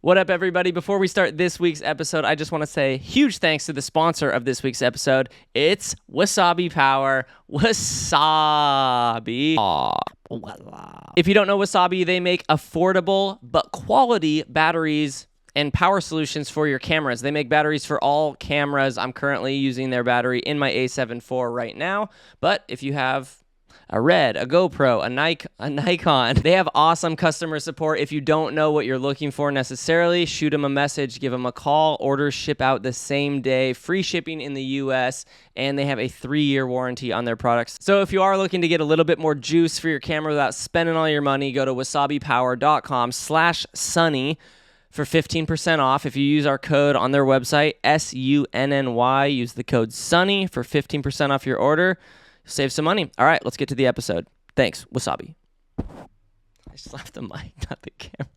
What up, everybody? Before we start this week's episode, I just want to say huge thanks to the sponsor of this week's episode. It's Wasabi Power. Wasabi. If you don't know Wasabi, they make affordable but quality batteries and power solutions for your cameras. They make batteries for all cameras. I'm currently using their battery in my A7 IV right now. But if you have a Red, a GoPro, a Nikon. They have awesome customer support. If you don't know what you're looking for necessarily, shoot them a message, give them a call. Orders ship out the same day, free shipping in the US, and they have a 3-year warranty on their products. So if you are looking to get a little bit more juice for your camera without spending all your money, go to wasabipower.com/sunny for 15% off. If you use our code on their website, SUNNY, use the code SUNNY for 15% off your order. Save some money. All right, let's get to the episode. Thanks, Wasabi. I slapped the mic, not the camera.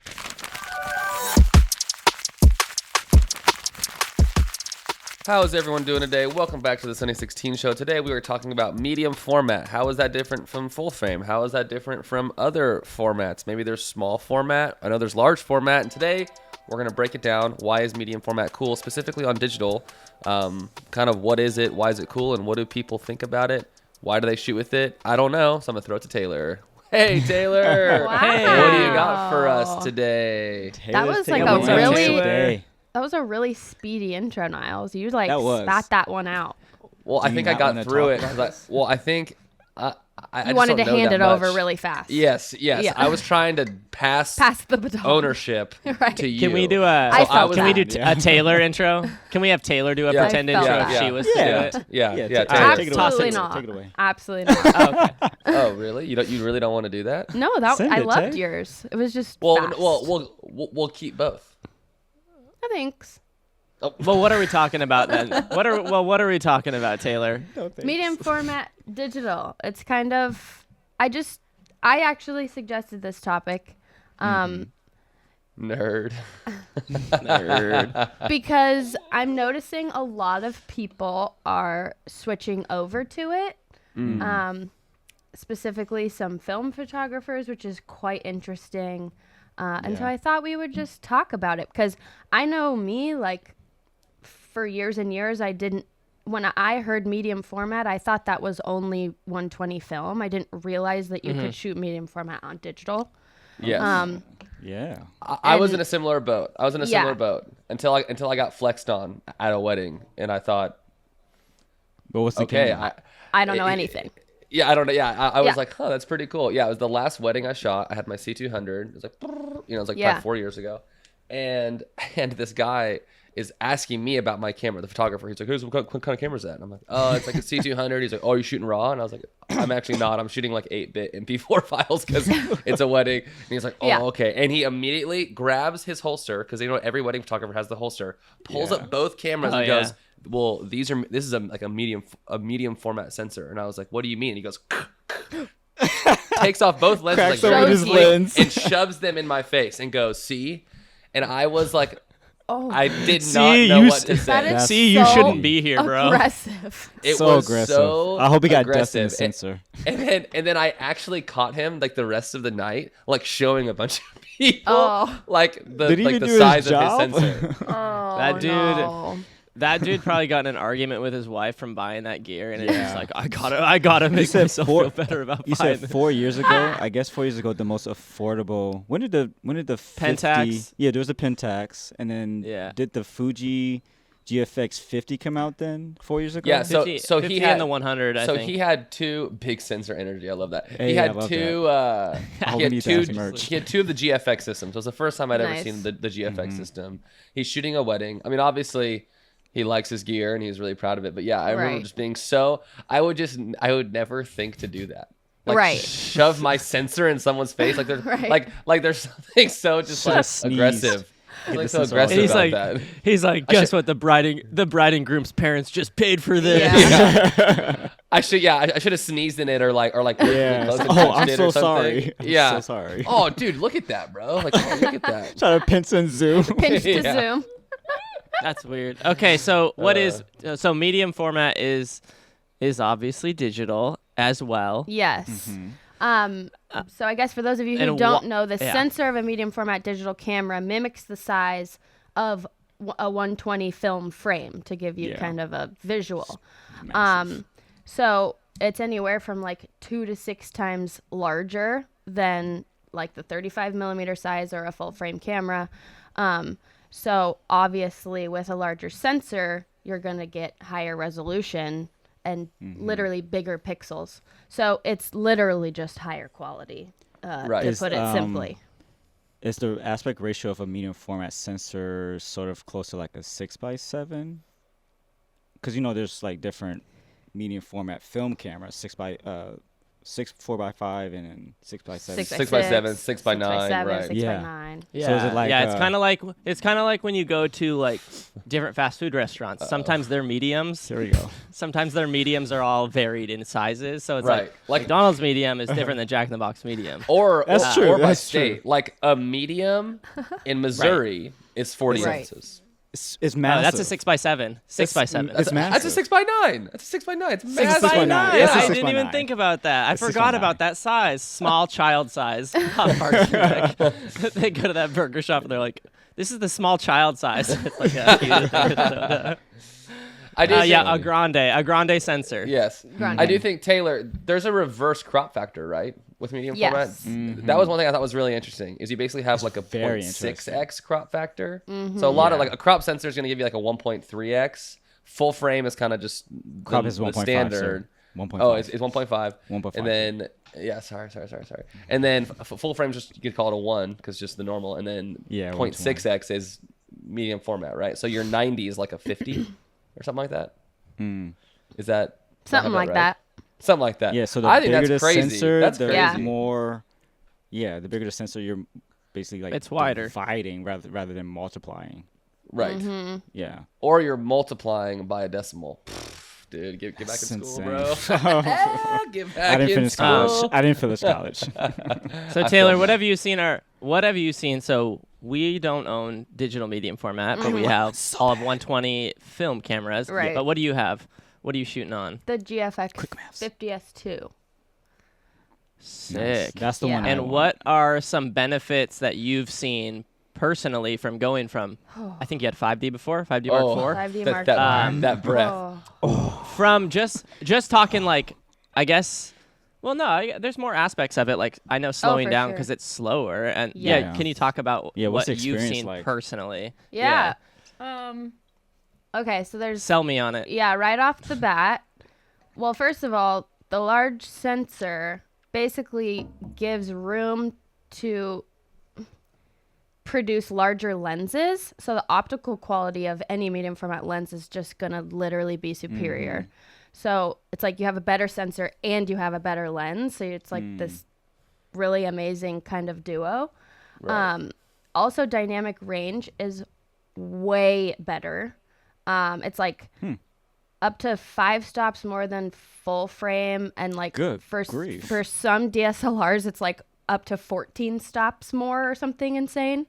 How is everyone doing today? Welcome back to the Sunny 16 show. Today we are talking about medium format. How is that different from full frame? How is that different from other formats? Maybe there's small format. I know there's large format. And today we're going to break it down. Why is medium format cool, specifically on digital? Kind of what is it? Why is it cool? And what do people think about it? Why do they shoot with it? I don't know, so I'm going to throw it to Taylor. Hey, Taylor. Wow. Hey, what do you got for us today? That was like that was a really speedy intro, Niles. You like spat that one out. Well, I think I got through it. I think I you wanted to don't know hand that it over much. really fast. Yes. Yeah. I was trying to pass the baton. ownership Right. to you. Can we do a Taylor intro? Can we have Taylor do a pretend intro if she was to do it? Yeah. Taylor. Absolutely not. Take it away. Absolutely not. Oh, okay. Oh, really? You really don't want to do that? No, I loved yours. It was just fast. We'll keep both. Thanks. Oh. Well, what are we talking about then? What are we talking about, Taylor? No, medium format digital. It's kind of I actually suggested this topic. Nerd. Because I'm noticing a lot of people are switching over to it. Specifically some film photographers, which is quite interesting. And so I thought we would just talk about it because I know me, like, for years and years, when I heard medium format, I thought that was only 120 film. I didn't realize that you could shoot medium format on digital. Yes. I was in a similar boat. Until I got flexed on at a wedding, and I thought, but what's the camera? I don't know anything. Yeah, I don't know. Yeah, I was like, that's pretty cool. Yeah, it was the last wedding I shot. I had my C200. It was like, it was like 4 years ago, and this guy is asking me about my camera, the photographer. He's like, what kind of camera is that? And I'm like, oh, it's like a C200. He's like, oh, you're shooting RAW? And I was like, I'm actually not. I'm shooting like 8-bit MP4 files because it's a wedding. And he's like, oh, okay. And he immediately grabs his holster because every wedding photographer has the holster, pulls up both cameras and goes, well, this is a medium format sensor. And I was like, what do you mean? And he goes, takes off both lenses and shoves them in my face and goes, see? And I was like, I did not know what to say. You shouldn't be here, bro. Aggressive. It was aggressive. so I hope he got aggressive. dust in the sensor. And then I actually caught him like the rest of the night, like showing a bunch of people like the size of his sensor. That dude probably got in an argument with his wife from buying that gear, and it's just like, I gotta make myself feel better about you buying said 4 years ago. I guess 4 years ago, the most affordable. When did the Pentax? Yeah, there was a Pentax, and then did the Fuji GFX 50 come out then 4 years ago? Yeah, 50, so 50 he had and the 100. I think he had two big sensor energy. I love that. Hey, he had two. He had two of the GFX systems. It was the first time I'd ever seen the GFX system. He's shooting a wedding. I mean, obviously, he likes his gear and he's really proud of it. But yeah, I remember just being I would never think to do that. Like shove my sensor in someone's face. Like there's like there's something so just like aggressive. He's like so aggressive about that. He's like, guess what? The bride and groom's parents just paid for this. Yeah. I should have sneezed in it or like I'm so sorry. Yeah. I'm so sorry. Oh, dude, look at that, bro. Like, look at that. Try to pinch and zoom. Pinch to zoom. That's weird. Okay, so so medium format is obviously digital as well. Yes. So I guess for those of you who don't know, the sensor of a medium format digital camera mimics the size of a 120 film frame, to give you kind of a visual. So it's anywhere from like 2 to 6 times larger than like the 35 millimeter size or a full frame camera. So obviously with a larger sensor, you're going to get higher resolution and literally bigger pixels. So it's literally just higher quality, to put it simply. Is the aspect ratio of a medium format sensor sort of close to like a 6x7? Because there's like different medium format film cameras, 4x5 and then 6x7. 6x7, 6x9, right? 6x9. Yeah. So is it like it's kind of like when you go to like different fast food restaurants. Sometimes they're mediums. There we go. Sometimes their mediums are all varied in sizes. So it's Right. like McDonald's medium is different than Jack in the Box medium. Or That's true. Or by That's state, true. like a medium in Missouri is 40 ounces. It's massive. That's a 6x7. 6x7. It's massive. That's a 6x9. That's a 6x9. It's massive. 6x9. Yeah, It's a I 6x9. didn't even think about that. I It's a forgot 6x9. about that size. Small child size. Hot Parks. They go to that burger shop and they're like, "This is the small child size." It's like I do. think, a grande sensor. Yes. Grande. I do think, Taylor, there's a reverse crop factor, right? With medium Yes. format. That was one thing I thought was really interesting, is you basically have like a very 0.6x crop factor. So a lot of like a crop sensor is going to give you like a 1.3x. Full frame is kind of just Crop the, is the 1.5, standard. 1.5. Oh, it's 1.5. 1.5. And then, sorry. And then full frame, just you could call it a 1 because just the normal. And then 0.6x is medium format, right? So your 90 is like a 50 or something like that. Is that Something like that. Something like that. Yeah, so the I think bigger that's the crazy. sensor, That's there's crazy. more. Yeah, the bigger the sensor, you're basically like It's wider. dividing rather than multiplying. Right. Yeah. Or you're multiplying by a decimal. Dude, get back That's in school, insane. bro. Get I back didn't in finish school. college. I didn't finish college. So Taylor, what have you seen? So we don't own digital medium format, but we have all of 120 film cameras. Right. But what do you have? What are you shooting on? The GFX Quick maps. 50S2. Sick. Nice. That's the one. I And want. what are some benefits that you've seen personally from going from, I think you had 5D before, 5D Mark IV? 5D that, Mark that, IV. that breath. From just talking like, I guess, well, no, there's more aspects of it. Like I know slowing for down sure. because it's slower. And Yeah. can you talk about Yeah, what's what the you've experience seen like? personally? Yeah. Okay, so there's Sell me on it. Yeah, right off the bat. Well, first of all, the large sensor basically gives room to produce larger lenses. So the optical quality of any medium format lens is just going to literally be superior. So it's like you have a better sensor and you have a better lens. So it's like this really amazing kind of duo. Right. Also, dynamic range is way better. It's like up to 5 stops more than full frame, and like Good for grief. for some DSLRs, it's like up to 14 stops more or something insane.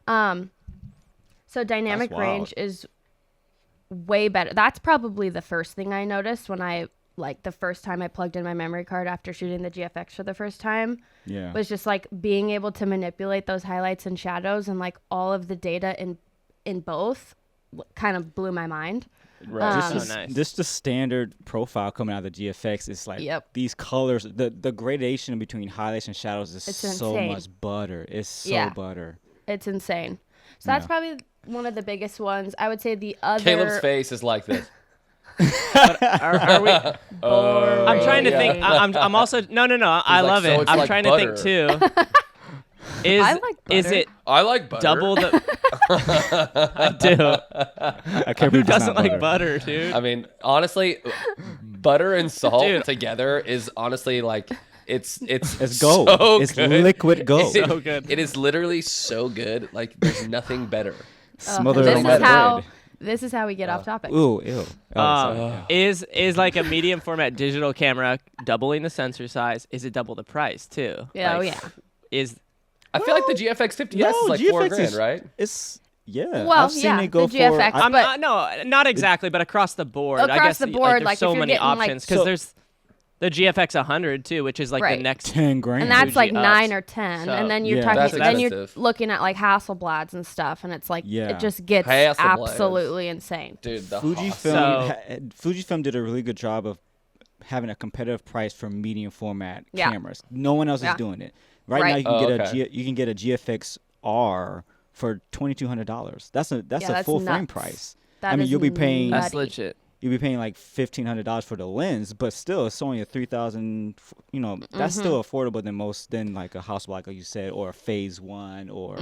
So dynamic That's range wild. is way better. That's probably the first thing I noticed when I the first time I plugged in my memory card after shooting the GFX for the first time. Yeah. Was just like being able to manipulate those highlights and shadows and like all of the data in both kind of blew my mind. Right. Nice. The standard profile coming out of the GFX is like Yep. these colors. The gradation between highlights and shadows is It's so insane. much butter. It's so Yeah. butter. It's insane. So that's Yeah. probably one of the biggest ones. I would say the other. Caleb's face is like this. Are we? I'm trying to think. yeah. I'm also no. I like, love so it. it's I'm like trying butter. to think too. I like Is butter. it I like butter. double the? I do. I can't Who believe it's doesn't not like butter, dude? I mean, honestly, butter and salt Dude. together is honestly like it's It's gold. so It's good. liquid gold. So good. It is literally so good. Like there's nothing better. Smother it this on is my how bread. this is how we get off topic. Ooh, ew. Oh, sorry. Is like a medium format digital camera doubling the sensor size? Is it double the price too? Yeah, Like, oh, yeah. Is I feel like the GFX 50S is like GFX $4,000, right? It's Well, I've seen yeah, it go the GFX, for. I'm but- not, no, not exactly, but across the board. I Across guess the board, there's like, so if you're many getting, like- options because So- there's The GFX 100 too, which is like Right. the next 10 grand. And that's like Fuji 9 ups. or 10, So- and then you're Yeah. That's talking. Then you're expensive. looking at like Hasselblads and stuff, and it's like Yeah. it just gets Hasselblads. absolutely insane. Dude, the Fujifilm did a really good job of having a competitive price for medium format Yeah. cameras. No one else Yeah. is doing it. Right, Right. now you can Oh, you can get a GFX R for $2,200. That's a that's full frame nuts. price. That I mean, is you'll be paying That's nutty. legit. you'll be paying like $1,500 for the lens, but still it's only a 3,000. You know, that's Mm-hmm. still affordable than like a Hasselblad, like you said, or a Phase One, or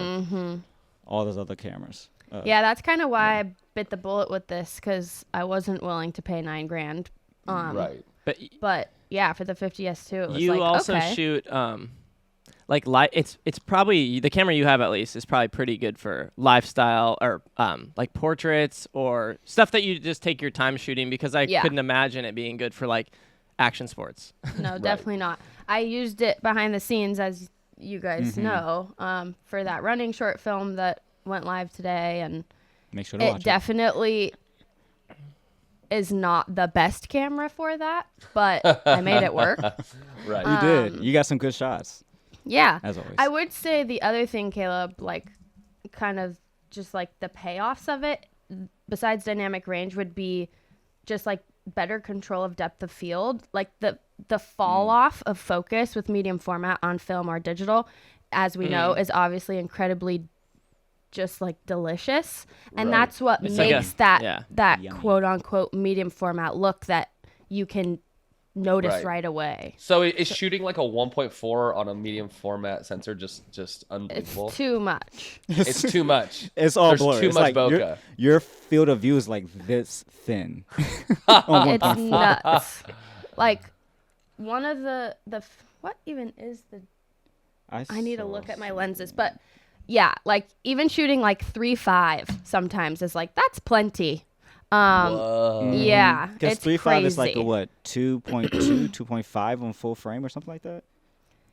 all those other cameras. Yeah, that's kind of why I bit the bullet with this, because I wasn't willing to pay $9 grand. right. But But yeah, for the 50S2, it was you like, also okay. shoot like it's probably the camera you have at least is probably pretty good for lifestyle or like portraits or stuff that you just take your time shooting, because I Yeah. couldn't imagine it being good for like action sports. No, definitely not. I used it behind the scenes, as you guys know, for that running short film that went live today, and Make sure to it watch it. definitely is not the best camera for that, but I made it work. Right. You did. You got some good shots, Yeah. as always. I would say the other thing, Caleb, like kind of just like the payoffs of it, besides dynamic range, would be just like better control of depth of field. Like the fall off of focus with medium format on film or digital, as we know, is obviously incredibly just like delicious. And Right. that's what It's like makes that Yummy. quote unquote medium format look that you can notice right away. So is shooting like a 1.4 on a medium format sensor just It's unbelievable? too much. It's too much. It's all There's blurry. too It's much like bokeh. your field of view is like this thin. On It's 1.4. nuts. Like one of the what even is the I need to look at my lenses, but yeah, like even shooting like 3.5 sometimes is like that's plenty. Whoa. Yeah, Because it's 3.5 crazy. is like a what, 2.2, 2.5 on full frame or something like that.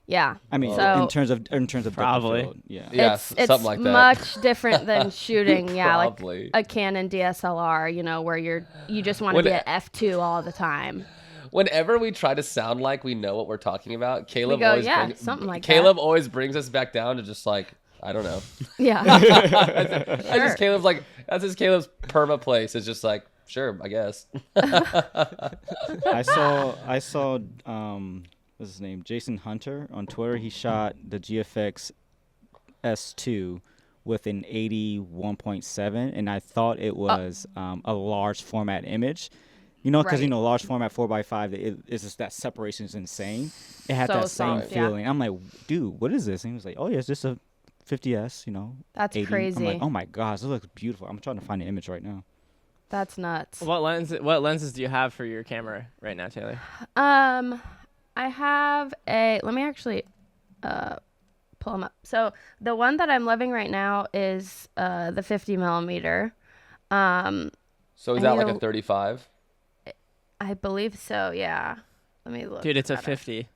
Yeah, I mean, So- in terms of depth of Probably. field, yeah. Yeah, it's something like that. much different than shooting, yeah, Probably. like a Canon DSLR, you know, where you just want to Would be it- at f2 all the time. Whenever we try to sound like we know what we're talking about, Caleb go, always "Yeah, something like that." Caleb always brings us back down to just like, I don't know. Yeah, That's just Caleb's like, that's just Caleb's perma place. It's just like, sure, I guess. I saw what's his name, Jason Hunter on Twitter. He shot the GFX S2 with an 81.7, and I thought it was a large format image. You know, because Right. large format 4x5, it's just that separation is insane. It had So that same soft, yeah. feeling. I'm like, dude, what is this? And he was like, oh yeah, it's just a 50s. That's 80. crazy. I'm like, oh my gosh, this looks beautiful. I'm trying to find the image right now. That's nuts. What lenses do you have for your camera right now, Taylor? I have let me actually pull them up. So the one that I'm loving right now is the 50 millimeter. So is I that need like a a- 35? I believe so. Yeah. Let me look. Dude, it's a at it. 50.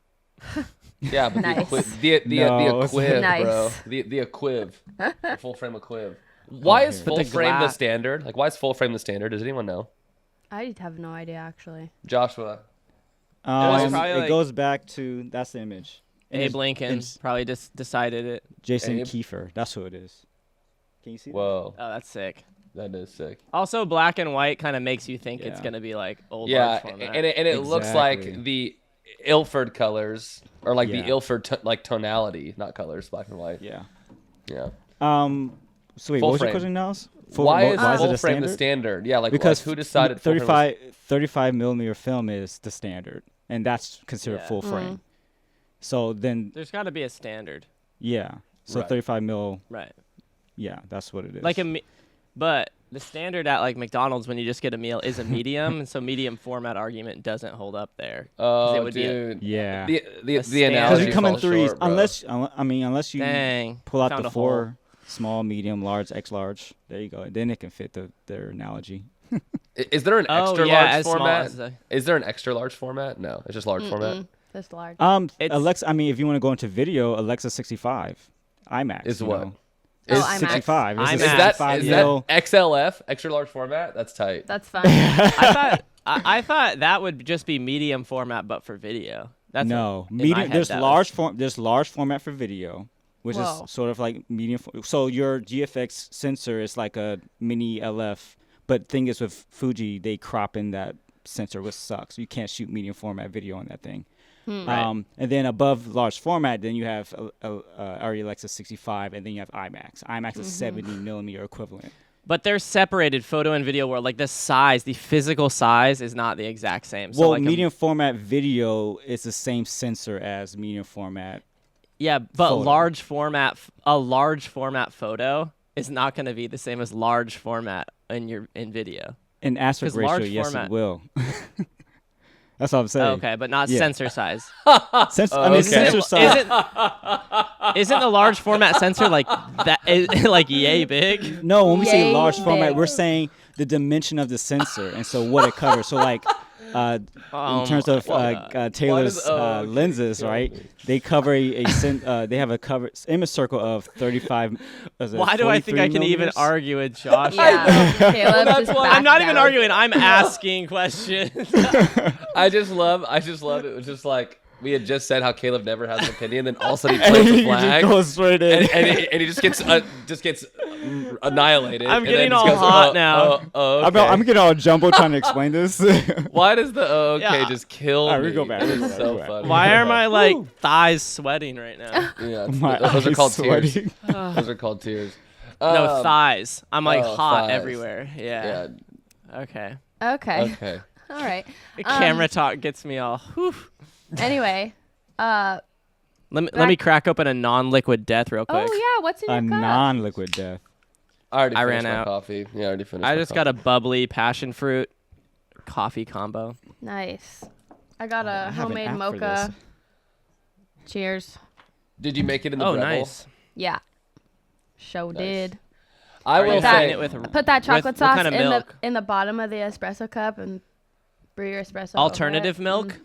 Yeah, but Nice. the No, it's equiv, Nice. bro. The equiv. The full frame equiv. Why is But full the frame the gla- standard? Like, why is full frame the standard? Does anyone know? I have no idea actually. Joshua. was probably It like- goes back to, that's the image. And Abe it's- Lincoln it's probably just decided it. Jason Abe? Kiefer. That's who it is. Can you see that? Whoa, Oh, that's sick. that is sick. Also, black and white kind of makes you think it's Yeah. gonna be like old Yeah, large format. and it looks like Exactly. the Ilford colors, or like the Yeah. Ilford like tonality, not colors, black and white. Yeah. Yeah. So wait, Full what was your frame. question now? Why is it full a frame the standard? standard? Yeah, like Because who decided full frame was- 35 millimeter film is the standard, and that's considered Yeah. full frame. So then, There's got to be a standard, yeah. So Right. 35 mil, right? yeah, that's what it is. Like but the standard at like McDonald's when you just get a meal is a medium, and so medium format argument doesn't hold up there. Oh, it would be a- dude. yeah. The standard. analogy Because you come in falls threes, short, bro. unless you Dang. pull out found the a hole. 4, small, medium, large, X large. There you go. Then it can fit their analogy. Is there an Oh, extra yeah, large as small format? as the- Is there an extra large format? No, it's just large format. Just large. It's- Alexa. I mean, if you want to go into video, Alexa 65, IMAX Is you what? know. Oh, Is IMAX. 65. It's a IMAX. Is that 65 is mil. that XLF extra large format? That's tight. That's fun. I thought I thought that would just be medium format, but for video. That's No, in my medium. head, There's that large was- form. There's large format for video, which Whoa. is sort of like medium. So your GFX sensor is like a mini LF, but thing is with Fuji, they crop in that sensor, which sucks. You can't shoot medium format video on that thing. Right. And then above large format, then you have Arri Alexa 65, and then you have IMAX. IMAX is 70 millimeter equivalent. But they're separated, photo and video world. Like the size, the physical size is not the exact same. So Well, like medium format video is the same sensor as medium format. yeah, but photo. a large format photo is not going to be the same as large format in video. In aspect 'Cause ratio, large yes, format- it will. That's what I'm saying. Okay, but not Yeah. sensor size. I mean, Okay. sensor size. Isn't the large format sensor like that? Like yay big? No, when we say Yay large format, big. we're saying the dimension of the sensor, and so what it covers. So, like, in terms of Taylor's okay lenses, kill right? me? They cover they have a cover image circle of 35. Why do I think I can even argue with Josh? Yeah, Caleb that's just why- I'm not backed even out. arguing. I'm asking questions. I just love it. It was just like we had just said how Caleb never has an opinion, then all of a sudden he plants a flag, goes straight in. and he just gets annihilated. I'm and getting then just all goes, hot now. Okay. I'm getting all jumbo trying to explain this. Why does the okay Yeah. just kill All right, me? we go back, It we is go back, so we go back. funny. Why are my like thighs sweating right now? Yeah, My those are eyes called tears. sweating. Those are called tears. No, thighs. I'm like oh, hot thighs. everywhere. Yeah. Yeah. Okay. Okay. Okay. All right. The camera talk gets me all. Whew. Anyway. Let me crack open a non-liquid death real quick. Oh yeah. What's in A your cup? non-liquid death. I already I finished ran my out. coffee. Yeah, I already finished. I my just coffee. got a bubbly passion fruit coffee combo. Nice. I got a I have an homemade app for mocha. this. Cheers. Did you make it in the Oh, Breville? nice. Yeah. Show Nice. did. I Are you will having say it with Put that chocolate what sauce kind of in the milk? bottom of the espresso cup and brew your espresso. over Alternative it. milk?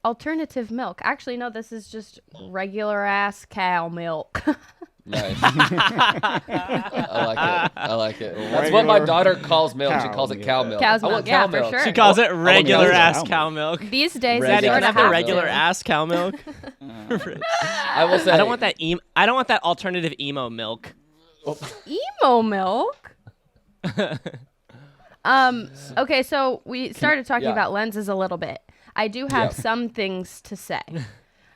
Alternative milk. Actually, no. This is just regular ass cow milk. nice. I like it. I like it. That's what my Regular daughter calls milk. She cow calls it milk. cow milk. Cow's I want milk, yeah, cow for milk. sure. She calls it want regular cow ass milk. cow milk. These days, Red Daddy, I can I sort have of the have regular to. ass cow milk? I will say. I don't want that I don't want that alternative emo milk. Emo milk. Okay, so we started talking yeah. about lenses a little bit. I do have Yeah. some things to say.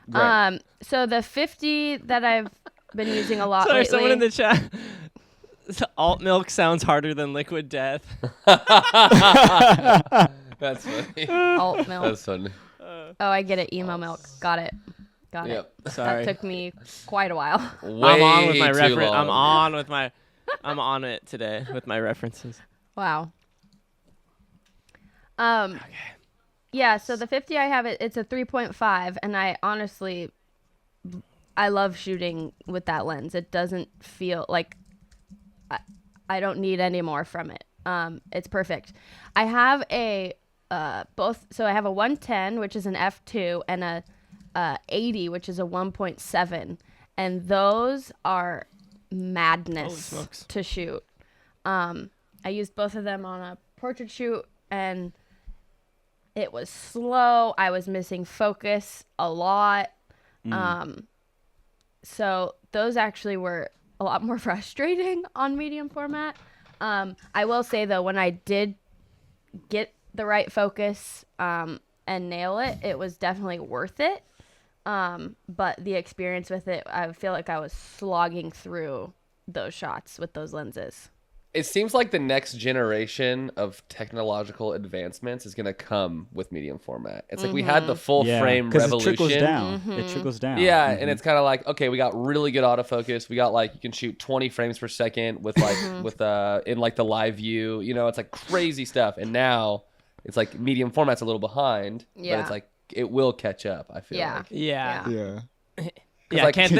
Right. So the 50 that I've been using a lot Sorry, lately. someone in the chat. Alt milk sounds harder than liquid death. That's funny. alt milk. That's funny. Oh, I get it. Emo milk. Got it. Got Yep. it. Sorry. That took me quite a while. I'm on with my Way too reference. long. I'm on it today with my references. Wow. Yeah, so the 50 I have, it's a 3.5, and I honestly, I love shooting with that lens. It doesn't feel like I don't need any more from it. It's perfect. I have a so I have a 110, which is an f2, and a 80, which is a 1.7, and those are madness smokes. to shoot. I used both of them on a portrait shoot, and it was slow. I was missing focus a lot. So those actually were a lot more frustrating on medium format. I will say though, when I did get the right focus and nail it, it was definitely worth it. But the experience with it, I feel like I was slogging through those shots with those lenses. It seems like the next generation of technological advancements is going to come with medium format. It's like we had the full frame because revolution. it trickles down. It trickles down. Yeah, and it's kind of like, okay, we got really good autofocus. We got like you can shoot 20 frames per second with like with in like the live view. You know, it's like crazy stuff. And now it's like medium format's a little behind, but Yeah. it's like it will catch up, I feel Yeah. like. Yeah. Yeah. Yeah, like- can't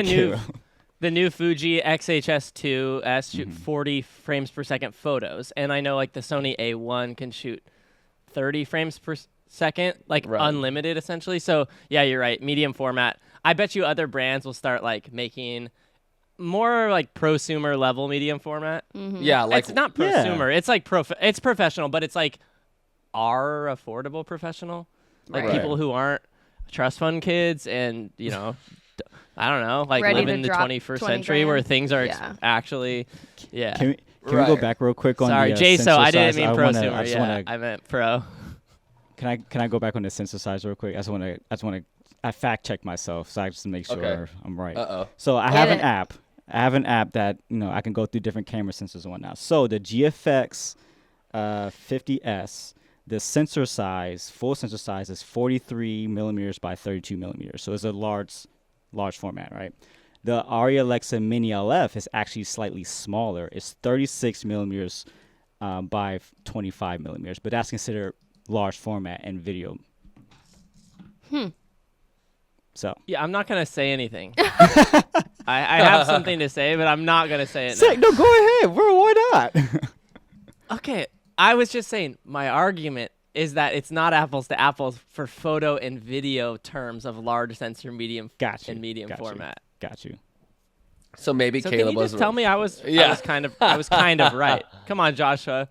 the new Fuji XHS2S shoot 40 frames per second photos, and I know like the Sony A1 can shoot 30 frames per second, like Right. unlimited essentially. So yeah, you're right. Medium format. I bet you other brands will start like making more like prosumer level medium format. Yeah, like It's not prosumer. It's like it's professional, but it's like are affordable professional, like Right. people who aren't trust fund kids and I don't know, like Ready live to in the drop 21st 20 century where grand. things are Yeah. actually Can we go Right. back real quick on Sorry, the Jay. So I sensor didn't size? mean prosumer. just Yeah, wanna, I meant pro. can I go back on the sensor size real quick? I just want to I fact check myself so I just make sure Okay. I'm right. Uh-oh. So I Get have an it. app. I have an app that I can go through different camera sensors and whatnot. So the GFX 50S, the sensor size, full sensor size is 43 millimeters by 32 millimeters. So it's a large format, right? The Arri Alexa Mini LF is actually slightly smaller. It's 36 millimeters by 25 millimeters, but that's considered large format and video. So Yeah, I'm not gonna say anything. I have something to say, but I'm not gonna say it now. no, go ahead, bro. Why not? Okay, I was just saying my argument is that it's not apples to apples for photo and video terms of large sensor, medium, and medium format. Got you. So maybe So Caleb can you was just tell me I was Yeah. kind of right. Come on, Joshua.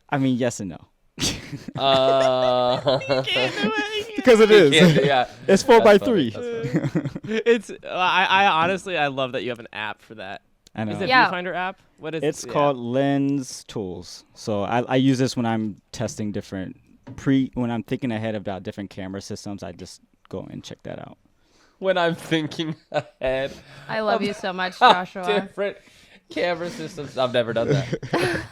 I mean, yes and no. because it is. Yeah. It's 4 by That's funny, 3. It's I honestly I love that you have an app for that. I know. Is it Yeah. Viewfinder app? What is It's yeah. called Lens Tools. So I use this when I'm testing when I'm thinking ahead about different camera systems. I just go and check that out. When I'm thinking ahead. I love you so much, Joshua. Different camera systems. I've never done that.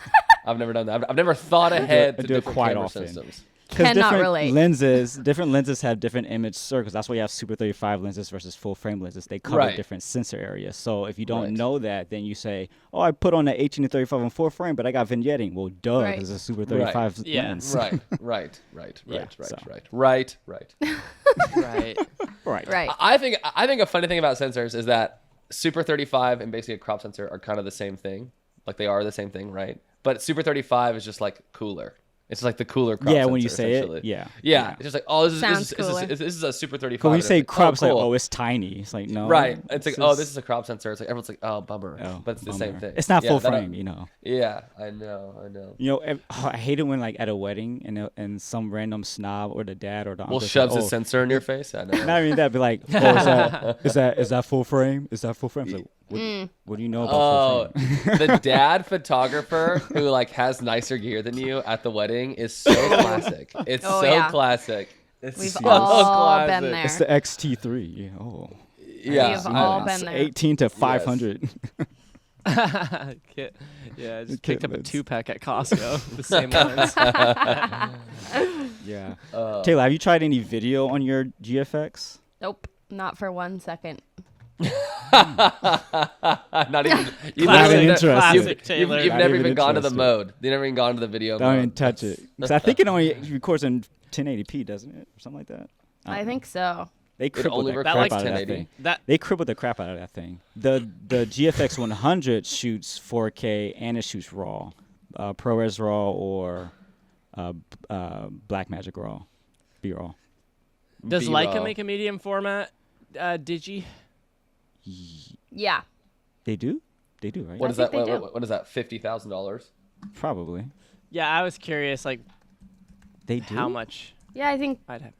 I've never done that. I've never thought ahead I to do it different quite camera often. systems. Because Cannot different relate. different lenses have different image circles. That's why you have Super 35 lenses versus full frame lenses. They cover Right. different sensor areas. So if you don't Right. know that, then you say, "Oh, I put on the 18 to 35 on full frame, but I got vignetting." Well, duh, Right. because it's a Super 35 Yeah. lens. Right. Yeah, Right. right. Right. Right. I think a funny thing about sensors is that Super 35 and basically a crop sensor are kind of the same thing. Like they are the same thing, right? But Super 35 is just like cooler. It's like the cooler crop Yeah, sensor, when you say essentially. it, yeah. Yeah, it's just like, oh, Sounds cooler. this is a Super 35. But when you and say it's like, crop, it's like, cool. oh, it's tiny. It's like, no. Right. It's like, oh, this is a crop sensor. It's like everyone's like, oh, bummer. Oh, but it's the same bummer. thing. It's not Yeah, full that- frame, Yeah, I know. I hate it when like at a wedding and some random snob or the dad or the Well, uncle shoves says, a sensor in your face. I know. Not even that, but like, oh, is that full frame? Is that full frame? It's like, what do you know about Oh, full frame? the dad photographer who like has nicer gear than you at the wedding is so classic. It's Oh, so yeah. classic. It's We've so all classic. been there. It's the XT3. Yeah. Oh. Yeah, We've all It's been there. 18 to 500. Yeah, I just picked up a Kitlets. 2-pack at Costco. The same ones. Yeah. Taylor, have you tried any video on your GFX? Nope. Not for 1 second. Not even. You Not literally- even interested. Classic Taylor. You've Not never even even gone to the interested. mode. You've never even gone to the video Don't mode. even touch it. 'Cause I think it only records in 1080p, doesn't it? Or something like that. I think so. They crippled only the records crap out of that 1080. thing. That They crippled the crap out of that thing. The GFX 100 shoots 4K and it shoots RAW, ProRes RAW or Blackmagic RAW, B-RAW. does B-roll. Leica make a medium format digi? Yeah. They do, right? What I is that? think they do. What is that? $50,000. Probably. Yeah, I was curious, like They do. how much Yeah, I think. I'd have.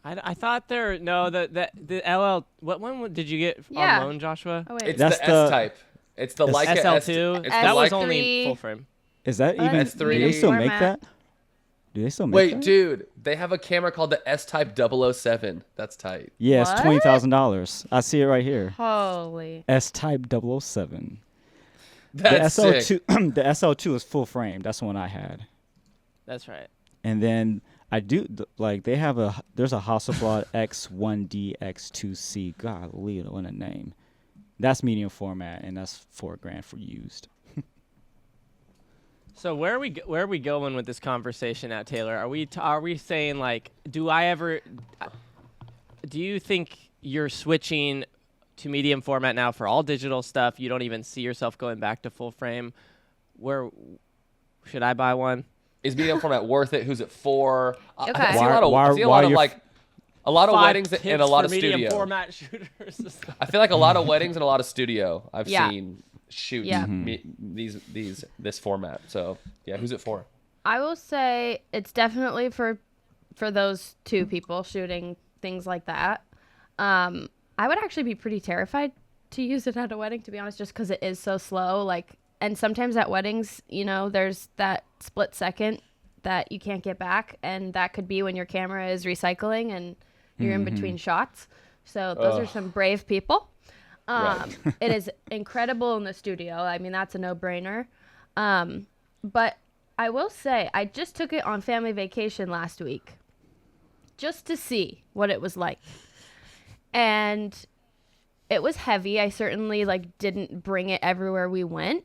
I thought there no the LL. What one did you get Yeah. on loan, Joshua? Oh, wait. It's That's the the- S type. It's the Leica SL2. It's the That was Leica- only S3. full frame. Is that even? S3. Do they still make Format. that? Do they still make Wait, that? dude, they have a camera called the S Type 007. That's tight. Yeah, it's What? $20,000. I see it right here. Holy. S-Type 007. That's the SL2, sick. the SL2 is full frame. That's the one I had. That's right. And then I do like they have there's a Hasselblad X1D X2C. Golly, what a name. That's medium format and that's $4,000 for used. So where are we going with this conversation now, Taylor? Are we saying like, do you think you're switching to medium format now for all digital stuff? You don't even see yourself going back to full frame. Where should I buy one? Is medium format worth it? Who's it for? Okay. I see a lot of, Why- I see a why lot of you're like a lot of 5 weddings tips and a lot for of medium studio. format shooters. I feel like a lot of weddings and a lot of studio I've Yeah. seen shoot Yeah. this format. So yeah, who's it for? I will say it's definitely for those two people shooting things like that. I would actually be pretty terrified to use it at a wedding, to be honest, just because it is so slow. Like, and sometimes at weddings, you know, there's that split second that you can't get back, and that could be when your camera is recycling and you're in between shots. So those are some brave people. It is incredible in the studio. I mean, that's a no-brainer. But I will say, I just took it on family vacation last week just to see what it was like. And it was heavy. I certainly didn't bring it everywhere we went.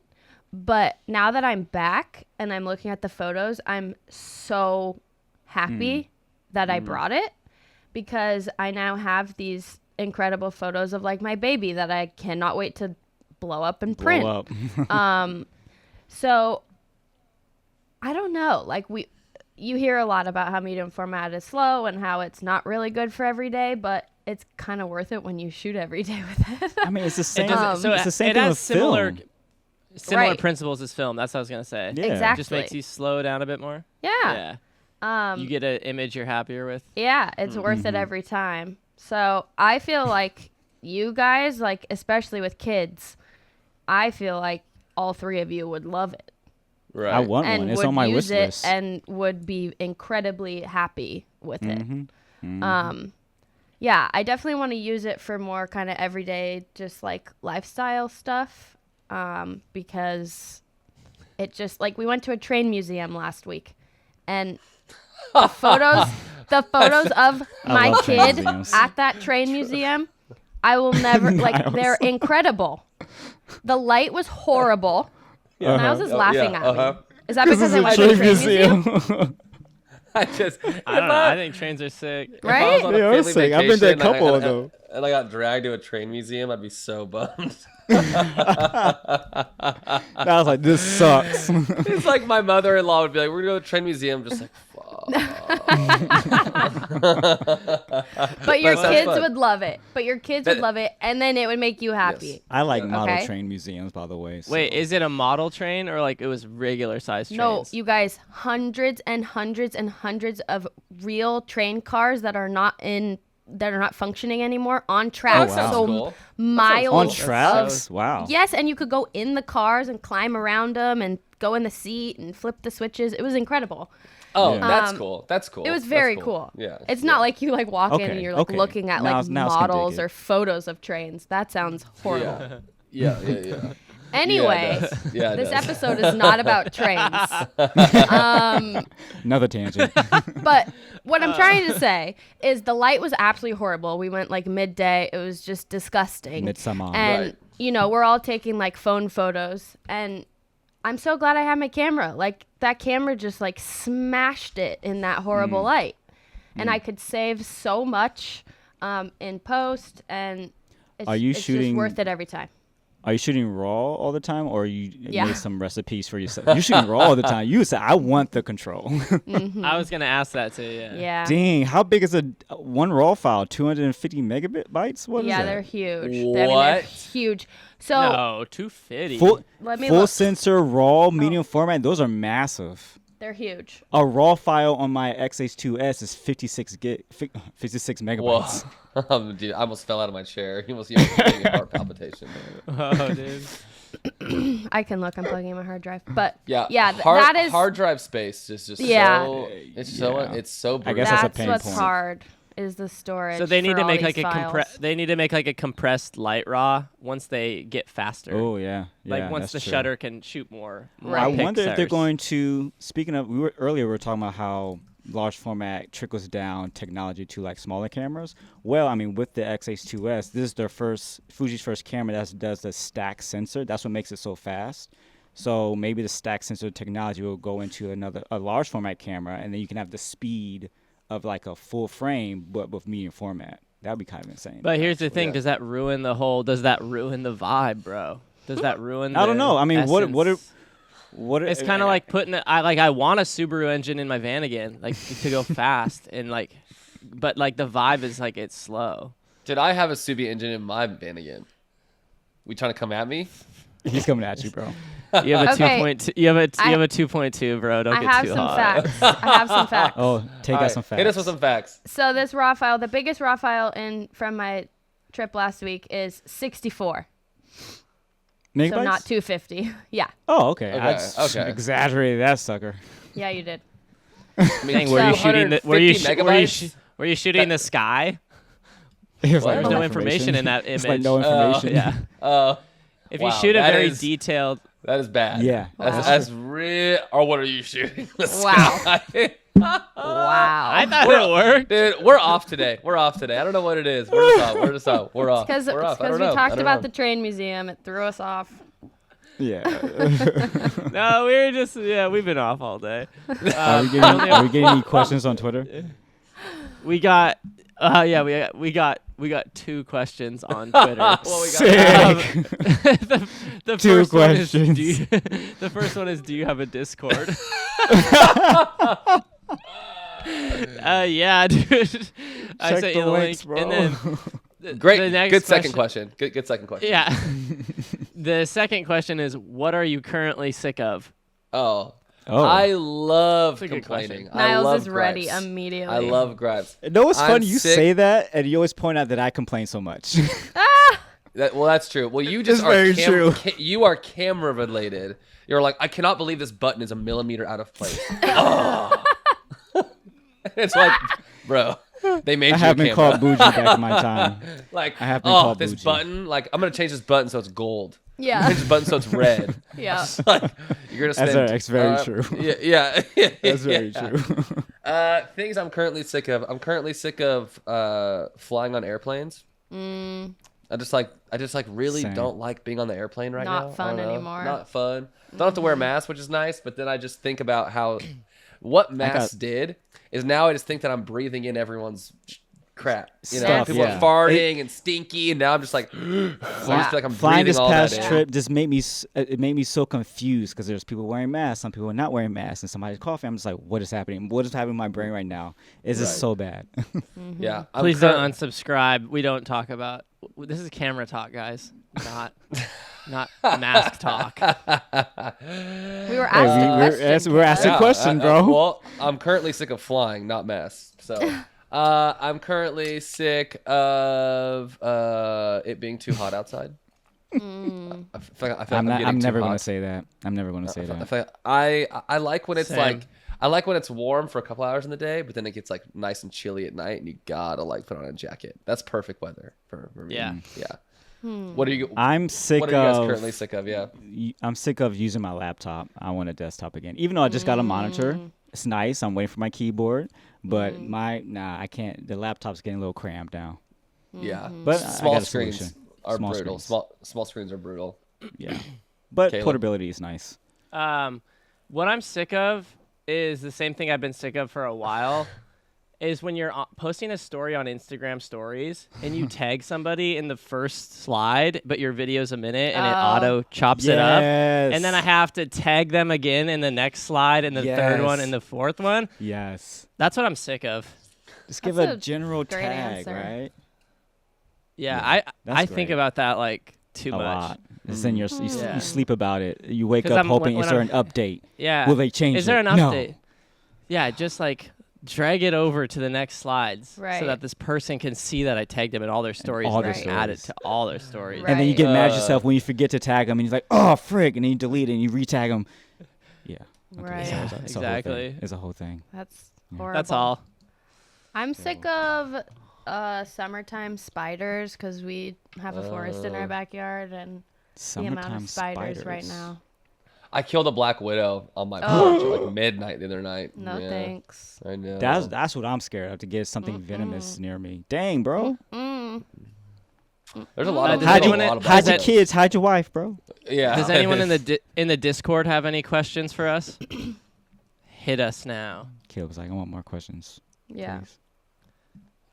But now that I'm back and I'm looking at the photos, I'm so happy that I brought it, because I now have these incredible photos of my baby that I cannot wait to blow up and print. So I don't know. You hear a lot about how medium format is slow and how it's not really good for every day, but it's kind of worth it when you shoot every day with it. I mean, it's the same. It's the same it thing has with similar Right. principles as film. That's what I was gonna say. Yeah. Exactly. Just makes you slow down a bit more. Yeah. You get an image you're happier with. Yeah, it's worth it every time. So I feel like you guys, especially with kids, I feel like all three of you would love it. Right. I want And one. It's would on my use wish it list. and would be incredibly happy with it. Yeah, I definitely want to use it for more kind of everyday, just lifestyle stuff, because it just we went to a train museum last week, and the photos of my love train kid museums. at that train museum, I will never they're incredible. The light was horrible. Niles is laughing at me. Is that because I went to a train museum? I don't know. I think trains are sick. Right? If I was on a Yeah, I was family saying, I've been to a vacation couple of them. and I got dragged to a train museum, I'd be so bummed. I was like, this sucks. It's like my mother-in-law would be like, "We're gonna go to the train museum," just fuck. But your That sounds kids fun. would love it. And then it would make you happy. Yes. I like model Okay. train museums, by the way. So. Wait, is it a model train or it was regular sized trains? No, you guys, hundreds and hundreds and hundreds of real train cars that are not functioning anymore on tracks. Oh, wow. So Cool. miles on of- tracks? Wow. Yes, and you could go in the cars and climb around them and go in the seat and flip the switches. It was incredible. Oh, Yeah. that's cool. That's cool. It was That's very cool. Yeah. It's not like you walk in Okay, and you're okay. looking at Now- now it's models convenient. or photos of trains. That sounds horrible. Yeah. Anyway, Yeah, it does. Yeah, it this does. episode is not about trains. Another tangent. But what I'm trying to say is the light was absolutely horrible. We went midday. It was just disgusting. Midsummer. And, Right. we're all taking phone photos. And I'm so glad I have my camera. That camera just smashed it in that horrible light. And I could save so much in post. And it's, Are you it's shooting- just worth it every time. Are you shooting raw all the time, or you Yeah. made some recipes for yourself? You're shooting raw all the time. You said, I want the control. I was gonna ask that too. Yeah. Yeah. Dang, how big is one raw file? 250 megabytes? What is Yeah, that? they're huge. I mean, What? they're huge. So No, 250. let me full look. sensor, raw, medium format. Those are massive. They're huge. A raw file on my XH2S is 56 megabytes. Whoa. Dude, I almost fell out of my chair. You almost gave me a heart palpitation. Oh, dude. I can look. I'm plugging in my hard drive. But Yeah. that is hard drive space is just Yeah. so it's so I guess brutal. that's a that's pain what's point. hard is the storage. So they need for to all make these a files. they need to make a compressed light raw once they get faster. Oh, yeah. Yeah, once the that's true. shutter can shoot more. Right. I wonder if they're pixels. going to. Speaking of, we were talking about how large format trickles down technology to smaller cameras. Well, I mean, with the XH2S, this is Fuji's first camera that does the stack sensor. That's what makes it so fast. So maybe the stack sensor technology will go into a large format camera, and then you can have the speed of a full frame, but with medium format. That would be kind of insane. But here's the thing: Yeah. does that ruin the vibe, bro? Does that ruin? I don't know. I mean, essence? what It's kind of like putting I want a Subaru engine in my van again, to go fast and but the vibe is it's slow. Did I have a Subi engine in my van again? We trying to come at me? He's coming at you, bro. You have a Okay. 2.2. You have a 2.2, bro. Don't I get have too some hot. facts. I have some facts. Oh, take All out right, some facts. hit us with some facts. So this raw file, the biggest raw file from my trip last week is 64. Megabytes? So not 250. Yeah. Oh, okay. Okay, I just okay. exaggerated that sucker. Yeah, you did. I Dang, mean, were you So- shooting? megabytes? Were you shooting the sky? It was What? There's no no information in that image. It's like no information. Yeah. If you Wow, shoot a that very is- detailed, That is bad. Yeah. That's real. Or what are you shooting? Wow. Sky? Wow. I thought it worked. Dude, we're off today. I don't know what it is. We're just off. We're off. Because We're off. I don't we know. I talked don't about know. the train museum. It threw us off. Yeah. No, we were just we've been off all day. Are we getting any questions on Twitter? We got we got 2 questions on Twitter. Well, we got Sick. The Two first one is, questions. the first one is, do you have a Discord? Yeah, dude. I Check sent the you the links, link, bro. and then Great. The next Good second question. Good second question. Yeah. The second question is, what are you currently sick of? Oh. Oh. I love That's a good complaining. question. I Niles love is ready gripes. immediately. I love gripes. You know what's I'm funny? You sick- say that, and you always point out that I complain so much. Well, that's true. Well, you just It's very true. You are camera related. You're like, I cannot believe this button is a millimeter out of place. Oh. It's like, bro, they made I you have a been camera. called bougie back in my time. Like, I have been oh, called this bougie. button. Like, I'm gonna change this button so it's gold. Yeah. Change this button so it's red. Yeah. Like, you're gonna spend. That's very true. Yeah. That's very yeah. true. Things I'm currently sick of. I'm currently sick of flying on airplanes. I just really Same. don't like being on the airplane right now. Not fun I don't know. anymore. Not fun. Don't have to wear a mask, which is nice. But then I just think about how what masks did is now I just think that I'm breathing in everyone's crap. You know, Stuff, people yeah. are farting and stinky, and now I'm just like, I just feel like I'm Flying breathing this all past that in. trip just made me it made me so confused because there's people wearing masks, some people are not wearing masks, and somebody's coughing. I'm just like, what is happening? What is happening in my brain right now? Is this Right. so bad? Yeah. I'm Please cur- don't unsubscribe. We don't talk about. This is camera talk, guys. Not mask talk. We were asked a question. we're asking a question, bro. Well, I'm currently sick of flying, not masks. So, I'm currently sick of it being too hot outside. I feel like I'm getting too never hot. gonna say that. I'm never gonna say I that. feel like I like when it's Same. like I like when it's warm for a couple hours in the day, but then it gets like nice and chilly at night, and you gotta like put on a jacket. That's perfect weather for me. Yeah. Yeah. What are you? I'm sick What are you guys of. currently sick of? Yeah. I'm sick of using my laptop. I want a desktop again. Even though I just got a monitor, it's nice. I'm waiting for my keyboard, but I can't. The laptop's getting a little cramped now. Yeah. But Small I got a screens solution. are Small brutal. screens. Small screens are brutal. Yeah, but Caleb? portability is nice. What I'm sick of is the same thing I've been sick of for a while. Is when you're posting a story on Instagram stories and you tag somebody in the first slide, but your video's a minute and it auto chops it up. And then I have to tag them again in the next slide and the third one Yes. and the fourth one. Yes. That's what I'm sick of. Just give That's a a general great tag, answer. right? Yeah, Yeah, I that's think great. about that like too A much. lot. It's in your Yeah. you sleep about it. You wake 'Cause up I'm- hoping when is there I'm- an update? Yeah. Will they change Is there it? an No. update? Yeah, just like drag it over to the next slides Right. so that this person can see that I tagged them in all their stories all and their then add it stories. to all their stories. And then you Right. get mad at yourself when you forget to tag them, and you're like, "Oh, frig!" And then you delete it and you retag them. Yeah. Okay, Right. so Yeah, it's a whole exactly. thing. It's a whole thing. That's horrible. That's all. I'm sick of summertime spiders because we have a forest in our backyard and the amount Summertime of spiders right now. I killed a black widow on my porch at like midnight the other night. No Yeah, thanks. I know. That's what I'm scared of, to get something venomous near me. Dang, bro. There's a lot of Does Hide, anyone- there's a lot of hide your that- kids, hide your wife, bro. Yeah. Does anyone in the Discord have any questions for us? Hit us now. Caleb was like, I want more questions. Yeah. please."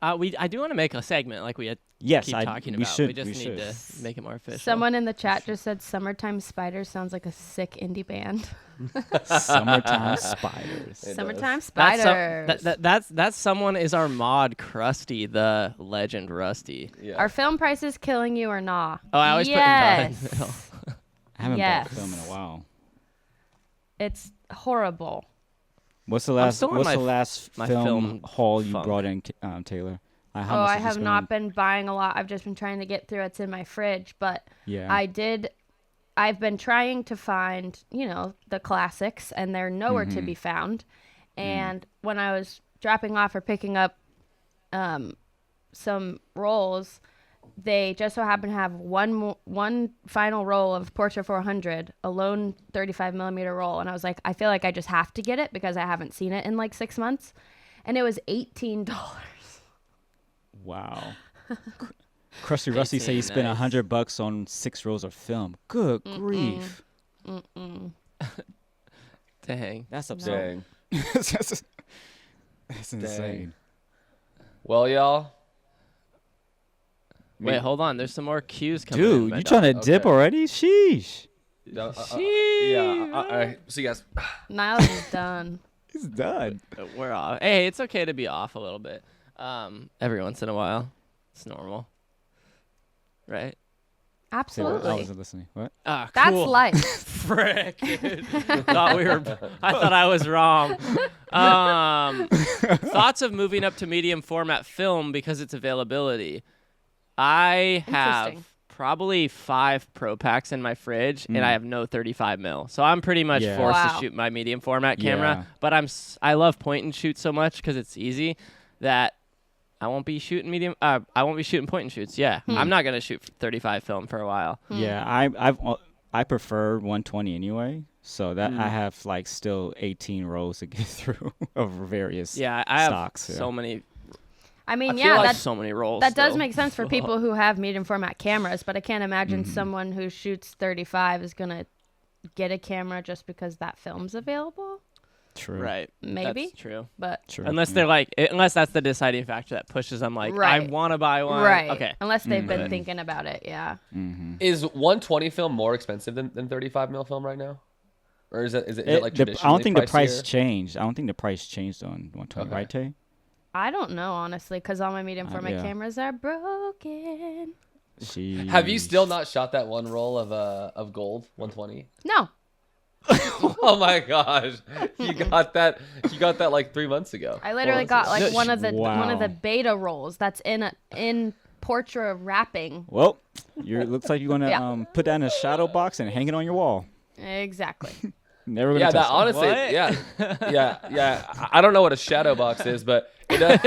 I do want to make a segment like we had Yes, keep talking we about. should. We just need should. to make it more official. Someone in the chat just said "Summertime Spiders" sounds like a sick indie band. Summertime spiders. It Summertime does. Spiders. That's someone is our mod Krusty, the legend Rusty. Yeah. Are film prices killing you or not? Oh, I always yes. put in the middle. I haven't Yes. bought film in a while. It's horrible. What's the last still on film my film haul you funk. brought in, Taylor? How Oh, much I did you have spend? not been buying a lot. I've just been trying to get through what's in my fridge, but Yeah. I've been trying to find, the classics, and they're nowhere to be found. And when I was dropping off or picking up some rolls, they just so happen to have one final roll of Portra 400, a lone 35 millimeter roll. And I was like, I feel like I just have to get it because I haven't seen it in like 6 months. And it was $18. Wow. Crusty Rusty said he spent nice. $100 on 6 rolls of film. Good grief. Dang. That's absurd. Dang. That's insane. Well, y'all. Wait, hold on. There's some more cues coming in. Dude, my you dog. trying to dip already? Sheesh. Yeah. See you guys. Niles is done. He's done. We're off. Hey, it's okay to be off a little bit. Every once in a while. It's normal. Right? I Absolutely. wasn't listening. What? Ah, That's cool. life. Frick, dude. I thought I was wrong. Thoughts of moving up to medium format film because its availability. I have Interesting. probably 5 Pro Packs in my fridge, and I have no 35 mil. So I'm pretty much Yeah. forced to Wow. shoot my medium format camera. Yeah. But I love point and shoot so much because it's easy that I won't be shooting medium. I won't be shooting point and shoots. Yeah, I'm not gonna shoot 35 film for a while. Yeah, I prefer 120 anyway. So that I have like still 18 rows to get through of various Yeah, I have stocks. so many. I mean, I feel yeah, like that's so many rolls. that does still. make sense for people who have medium format cameras, but I can't imagine someone who shoots 35 is gonna get a camera just because that film's available. True. Right. Maybe. That's true. But True. Unless they're like, unless that's the deciding factor that pushes them like, I Right. want to buy one. right, Okay. unless they've been thinking about it, yeah. Is 120 film more expensive than 35 mil film right now? Or is it like I traditionally don't think the price pricier? changed. I don't think the price changed on 120, Okay. right, Tay? I don't know honestly, because all my medium format yeah. cameras are broken. Have you still not shot that one roll of gold 120? No, Oh my gosh, you got that like 3 months ago. I literally Or- got like one of the Wow. beta rolls that's in Portra wrapping. Well, looks like you're gonna Yeah. put that in a shadow box and hang it on your wall. Exactly. Never gonna Yeah, touch that it. honestly, What? yeah. I don't know what a shadow box is, but it does,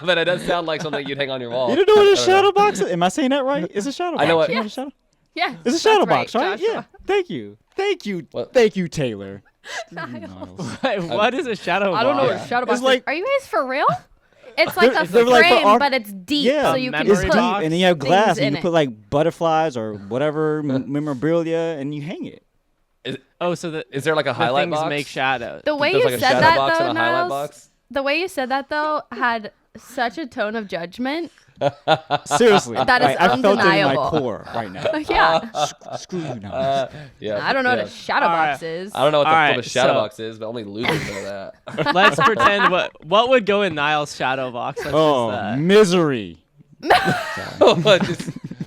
but it does sound like something you'd hang on your wall. You don't know what I a don't shadow box is? Am I saying that right? It's a shadow box. I know what- You a shadow? Yeah, It's a shadow that's box, right? Joshua. Yeah. Thank you. What? Thank you, Taylor. Screw you, Niles. Wait, what is a shadow I don't know box? what a shadow box It's like- is. Are you guys for real? It's like a They're like for frame, art- but it's deep, Yeah, so you can memory It's put deep, box and then you have glass, things in and you it. put like butterflies or whatever memorabilia, and you hang it. Oh, so Is there like a the highlight things box? make shadows. The way There's you like a said shadow that box though, and a highlight Niles, box? the way you said that though had such a tone of judgment. Seriously, That is like, I felt it in my undeniable. core right now. Yeah, Screw you, Niles. Yeah. I don't know yeah. what a shadow All box right. is. I don't know what the All flip right, of shadow so- box is, but only losers know that. Let's pretend what would go in Niall's shadow box. Let's Oh, just, misery.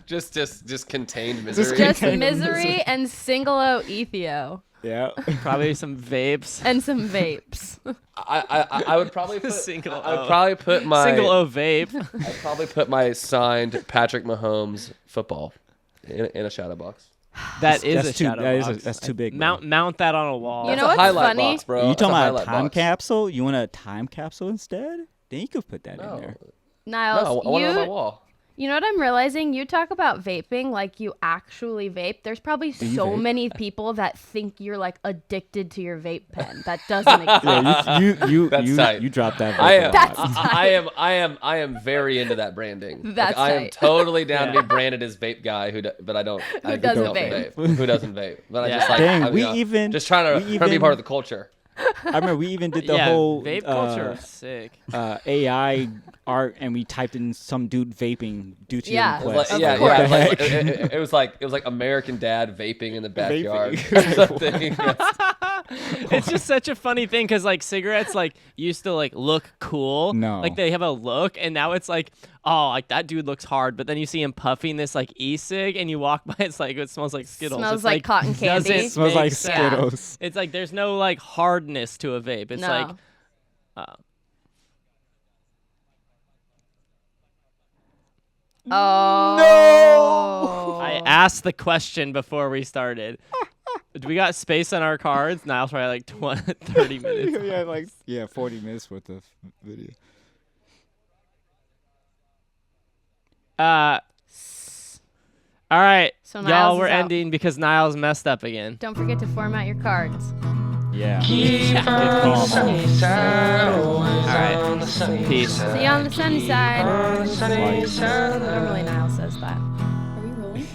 just contained misery. Just misery and single O Ethio Yeah. probably some vapes. and some vapes. I would probably put Single I would O. probably put my Single O vape. I'd probably put my signed Patrick Mahomes football in a shadow box. That is That's a too- shadow that is box. that's too big, bro. Mount that on a wall. You That's know a what's highlight funny? box, bro. You That's a talking about a highlight time box. capsule? You want a time capsule instead? Then you could put that in No, there. Niles, no, I want it on my wall. you know what I'm realizing? You talk about vaping like you actually vape. There's probably you so vape? many people that think you're like addicted to your vape pen. That doesn't exist. Yeah, you That's tight. you dropped that. I am, vote a That's lot. I am very into that branding. That's I am tight. totally down to be branded as vape guy but I don't. I doesn't don't vape. Who doesn't vape? But Yeah. I just like. Dang, I, we you know, even- just trying to we be even- part of the culture. I remember we even did the yeah, whole vape culture is sick. AI art, and we typed in some dude vaping due to Yeah. your It was request. like, Of course. it was like American Dad vaping in the backyard Vaping. or something. It's just such a funny thing because like cigarettes like used to like look cool. No. Like they have a look, and now it's like, oh, like that dude looks hard. But then you see him puffing this like e-cig, and you walk by, it's like it smells like Skittles. Smells It's like cotton candy. doesn't Smells make like sense. Skittles. It's like there's no like hardness to a vape. It's No. like. Oh. I asked the question before we started. Do we got space on our cards? Niall's probably like 30 minutes. 40 minutes worth of video. All right, So y'all, Niles we're is out. ending because Niall's messed up again. Don't forget to format your cards. Yeah. Good call. All right, peace. See you on the sunny side. Like, Normally Niall says that. Are we rolling?